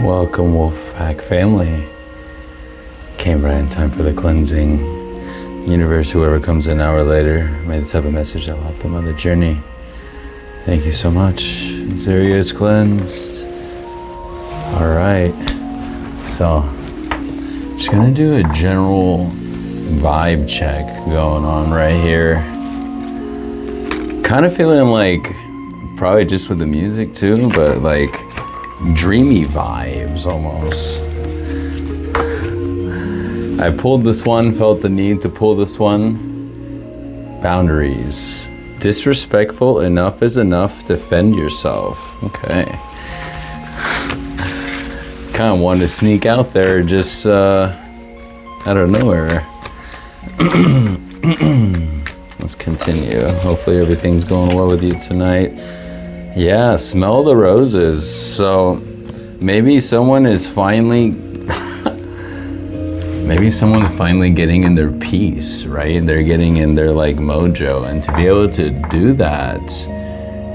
Welcome, Wolfpack family. Came right in time for the cleansing. Universe, whoever comes an hour later, may the type of message that will help them on the journey. Thank you so much. This area is cleansed. All right. So, just gonna do a general vibe check going on right here. Kind of feeling like, probably just with the music too, but like dreamy vibes almost. I pulled this one, felt the need to pull this one. Boundaries. Disrespectful, enough is enough, defend yourself. Okay. Kind of wanted to sneak out there just out of nowhere. Let's continue. Hopefully everything's going well with you tonight. Yeah, smell the roses. So maybe someone is finally getting in their peace, right? They're getting in their like mojo, and to be able to do that,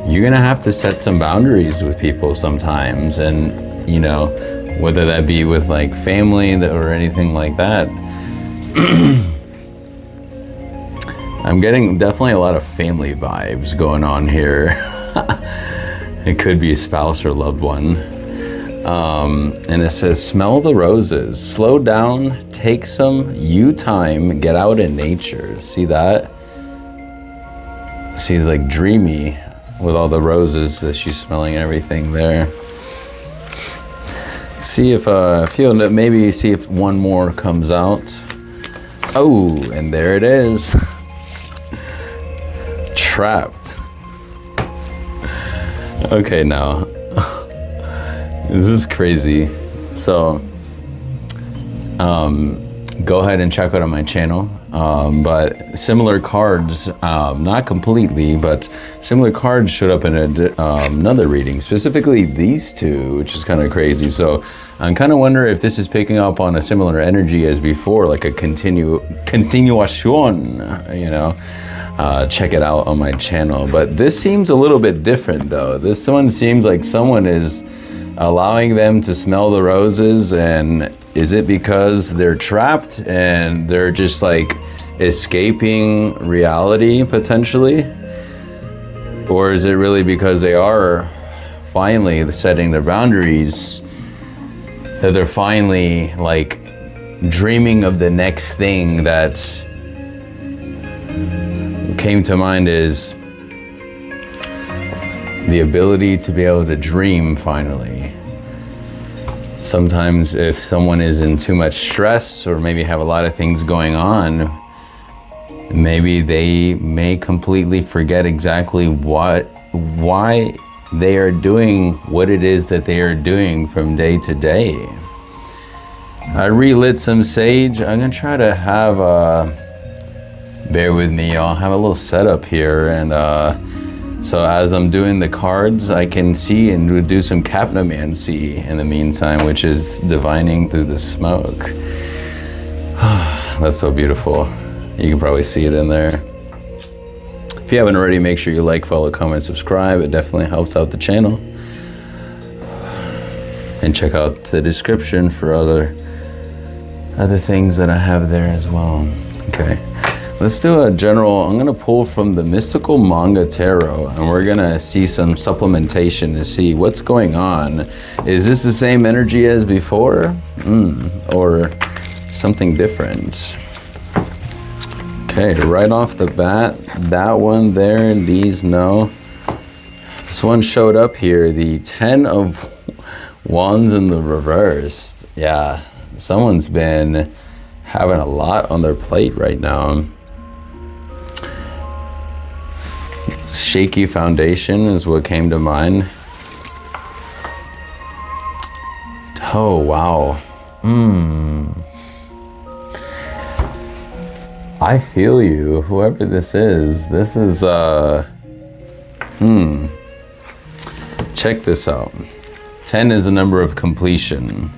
you're gonna have to set some boundaries with people sometimes, and you know, whether that be with like family or anything like that. I'm getting definitely a lot of family vibes going on here. It could be a spouse or loved one. And it says, smell the roses, slow down, take some you time, get out in nature. See that? See, like dreamy with all the roses that she's smelling and everything there. See if, maybe see if one more comes out. Oh, and there it is. Trapped. Okay, now. This is crazy. So, go ahead and check out on my channel. But similar cards, not completely, but similar cards showed up in another reading, specifically these two, which is kind of crazy. So I'm kind of wondering if this is picking up on a similar energy as before, like a continuation, you know. Check it out on my channel. But this seems a little bit different though. This one seems like someone is allowing them to smell the roses, and is it because they're trapped and they're just like escaping reality potentially? Or is it really because they are finally setting their boundaries, that they're finally like dreaming of the next thing? That came to mind is the ability to be able to dream finally. Sometimes if someone is in too much stress or maybe have a lot of things going on, maybe they may completely forget exactly why they are doing what it is that they are doing from day to day. I relit some sage. I'm gonna try to have bear with me, y'all. Have a little setup here, and so as I'm doing the cards, I can see and do some capnomancy in the meantime, which is divining through the smoke. That's so beautiful. You can probably see it in there. If you haven't already, make sure you like, follow, comment, subscribe. It definitely helps out the channel. And check out the description for other things that I have there as well. Okay. Let's do a general, I'm gonna pull from the Mystical Manga Tarot, and we're gonna see some supplementation to see what's going on. Is this the same energy as before? Or something different? Okay, right off the bat, that one there, these no. This one showed up here, the 10 of Wands in the reverse. Yeah, someone's been having a lot on their plate right now. Shaky foundation is what came to mind. Oh, wow. I feel you, whoever this is. This is, check this out. 10 is a number of completion.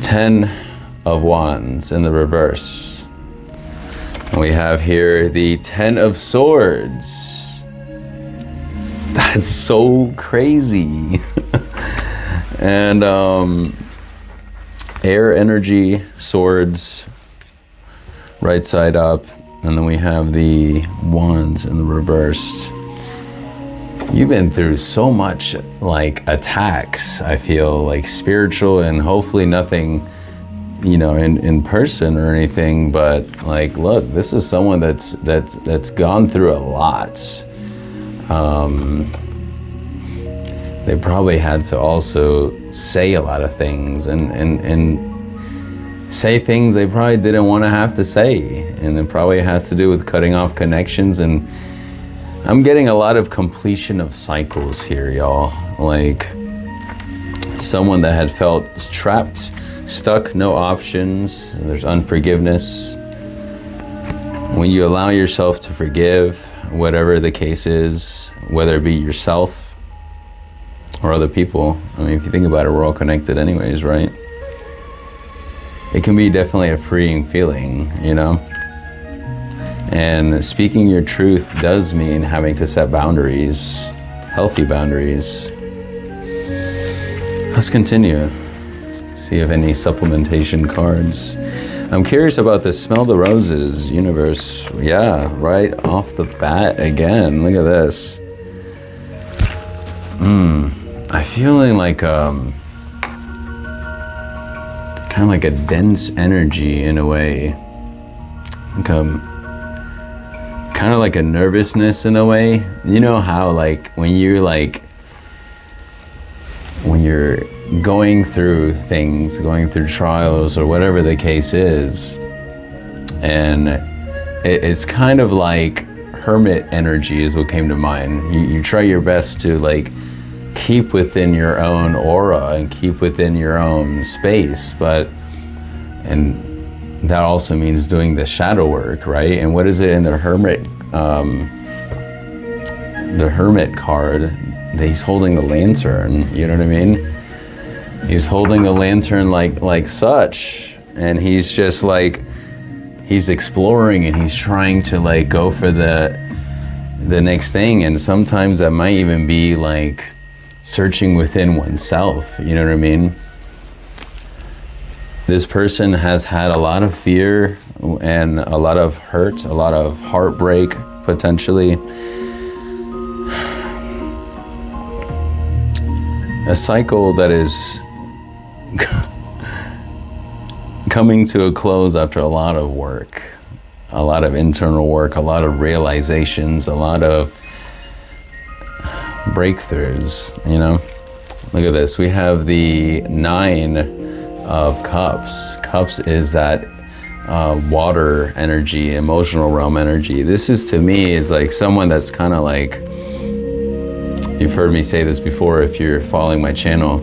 10 of Wands in the reverse. And we have here the 10 of Swords. That's so crazy. And air energy, swords, right side up. And then we have the wands in the reverse. You've been through so much like attacks, I feel, like spiritual, and hopefully nothing, you know, in person or anything, but like, look, this is someone that's gone through a lot. They probably had to also say a lot of things and say things they probably didn't want to have to say, and it probably has to do with cutting off connections. And I'm getting a lot of completion of cycles here, y'all. Like someone that had felt trapped, stuck, no options. There's unforgiveness. When you allow yourself to forgive, whatever the case is, whether it be yourself or other people. I mean, if you think about it, we're all connected anyways, right? It can be definitely a freeing feeling, you know? And speaking your truth does mean having to set boundaries, healthy boundaries. Let's continue. See if any supplementation cards. I'm curious about this Smell the Roses universe. Yeah, right off the bat again. Look at this. I'm feeling like kind of like a dense energy in a way. Like kind of like a nervousness in a way. You know how like when you're going through things, going through trials or whatever the case is, and it's kind of like hermit energy is what came to mind. You try your best to like keep within your own aura and keep within your own space, and that also means doing the shadow work, right? And what is it in the hermit card? He's holding the lantern, you know what I mean? He's holding the lantern like such, and he's just like, he's exploring and he's trying to like go for the next thing. And sometimes that might even be like searching within oneself, you know what I mean? This person has had a lot of fear and a lot of hurt, a lot of heartbreak, potentially. A cycle that is coming to a close after a lot of work, a lot of internal work, a lot of realizations, a lot of breakthroughs, you know? Look at this. We have the 9 of Cups. Cups is that water energy, emotional realm energy. This is, to me, is like someone that's kind of like, you've heard me say this before if you're following my channel.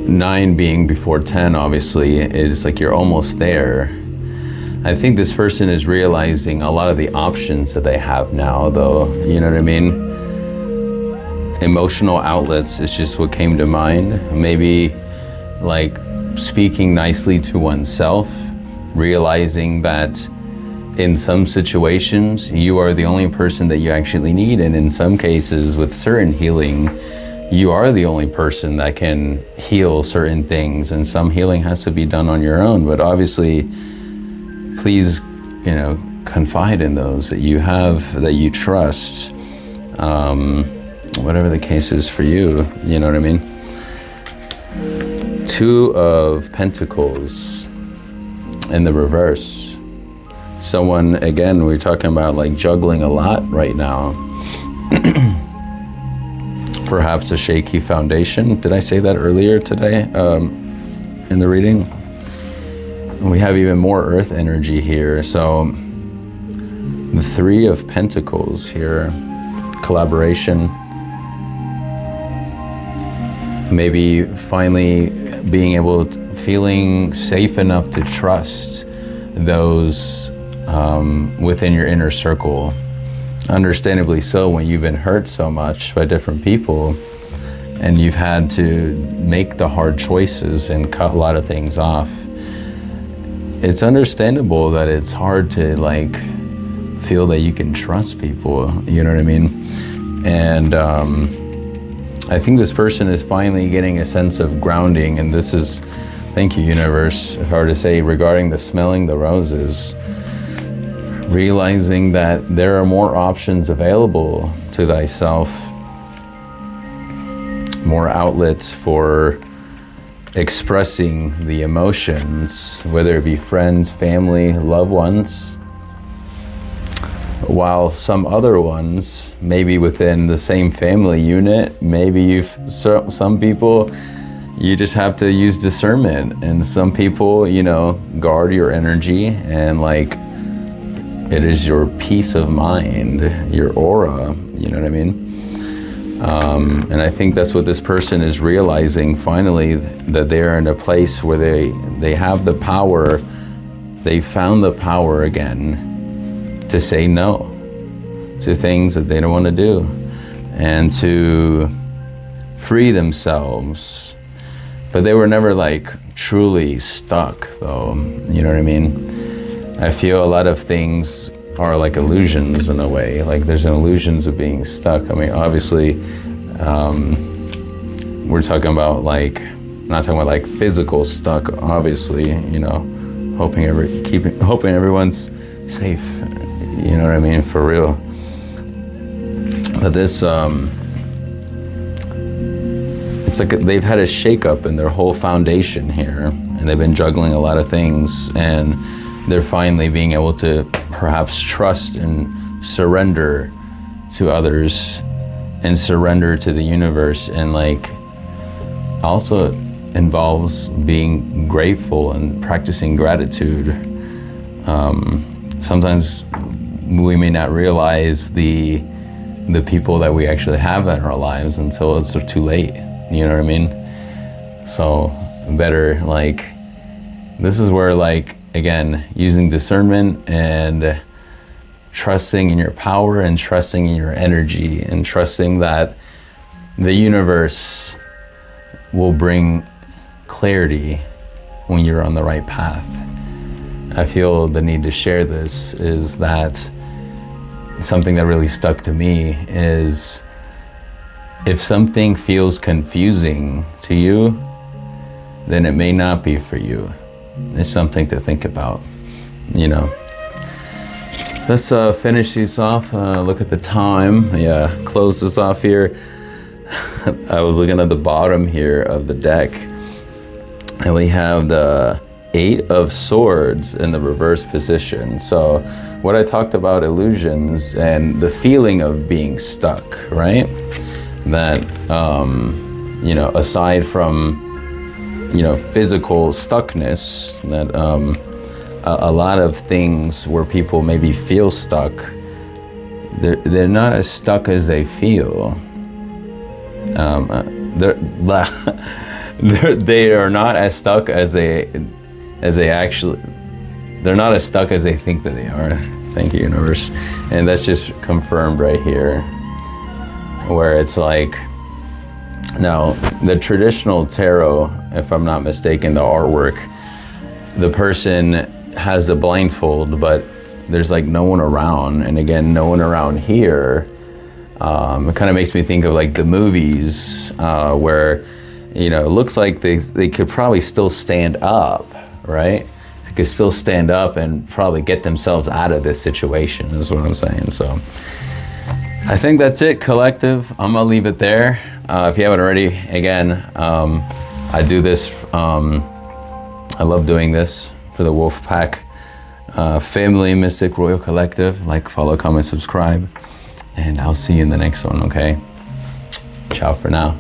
9 being before 10, obviously, it's like you're almost there. I think this person is realizing a lot of the options that they have now, though, you know what I mean? Emotional outlets is just what came to mind. Maybe like speaking nicely to oneself, realizing that in some situations, you are the only person that you actually need. And in some cases, with certain healing, you are the only person that can heal certain things. And some healing has to be done on your own. But obviously, please, you know, confide in those that you have, that you trust. Whatever the case is for you, you know what I mean? 2 of Pentacles in the reverse. Someone, again, we're talking about like juggling a lot right now. Perhaps a shaky foundation. Did I say that earlier today in the reading? We have even more earth energy here. So the 3 of Pentacles here, collaboration. Maybe finally being able to, feeling safe enough to trust those within your inner circle. Understandably so, when you've been hurt so much by different people and you've had to make the hard choices and cut a lot of things off. It's understandable that it's hard to like feel that you can trust people, you know what I mean? And I think this person is finally getting a sense of grounding, and this is, thank you, universe, if I were to say, regarding the smelling the roses, realizing that there are more options available to thyself, more outlets for expressing the emotions, whether it be friends, family, loved ones, while some other ones, maybe within the same family unit, maybe some people, you just have to use discernment, and some people, you know, guard your energy, and like, it is your peace of mind, your aura, you know what I mean? And I think that's what this person is realizing finally, that they're in a place where they have the power, they found the power again to say no to things that they don't want to do, and to free themselves. But they were never like truly stuck though, you know what I mean? I feel a lot of things are like illusions in a way, like there's an illusions of being stuck. I mean, obviously, we're talking about like, not talking about like physical stuck, obviously, you know, hoping everyone's safe, you know what I mean, for real. But this, it's like they've had a shakeup in their whole foundation here, and they've been juggling a lot of things, and they're finally being able to perhaps trust and surrender to others, and surrender to the universe, and like also involves being grateful and practicing gratitude. Sometimes we may not realize the people that we actually have in our lives until it's too late, you know what I mean? So better, like, this is where, like, again, using discernment and trusting in your power and trusting in your energy and trusting that the universe will bring clarity when you're on the right path. I feel the need to share this is that something that really stuck to me is, if something feels confusing to you, then it may not be for you. It's something to think about, you know. Let's finish these off. Look at the time. Yeah, close this off here. I was looking at the bottom here of the deck, and we have the 8 of Swords in the reverse position. So what I talked about, illusions and the feeling of being stuck, right? That, you know, aside from, you know, physical stuckness, that a lot of things where people maybe feel stuck, they're not as stuck as they feel. They are not as stuck as they actually, they're not as stuck as they think that they are. Thank you, universe. And that's just confirmed right here, where it's like, now the traditional tarot, if I'm not mistaken, the artwork, the person has the blindfold, but there's like no one around. And again, no one around here. It kind of makes me think of like the movies where, you know, it looks like they could probably still stand up, right? They could still stand up and probably get themselves out of this situation, is what I'm saying. So I think that's it, collective. I'm gonna leave it there. If you haven't already, again, I do this, I love doing this for the Wolfpack family, Mystic Royal Collective. Like, follow, comment, subscribe, and I'll see you in the next one, okay? Ciao for now.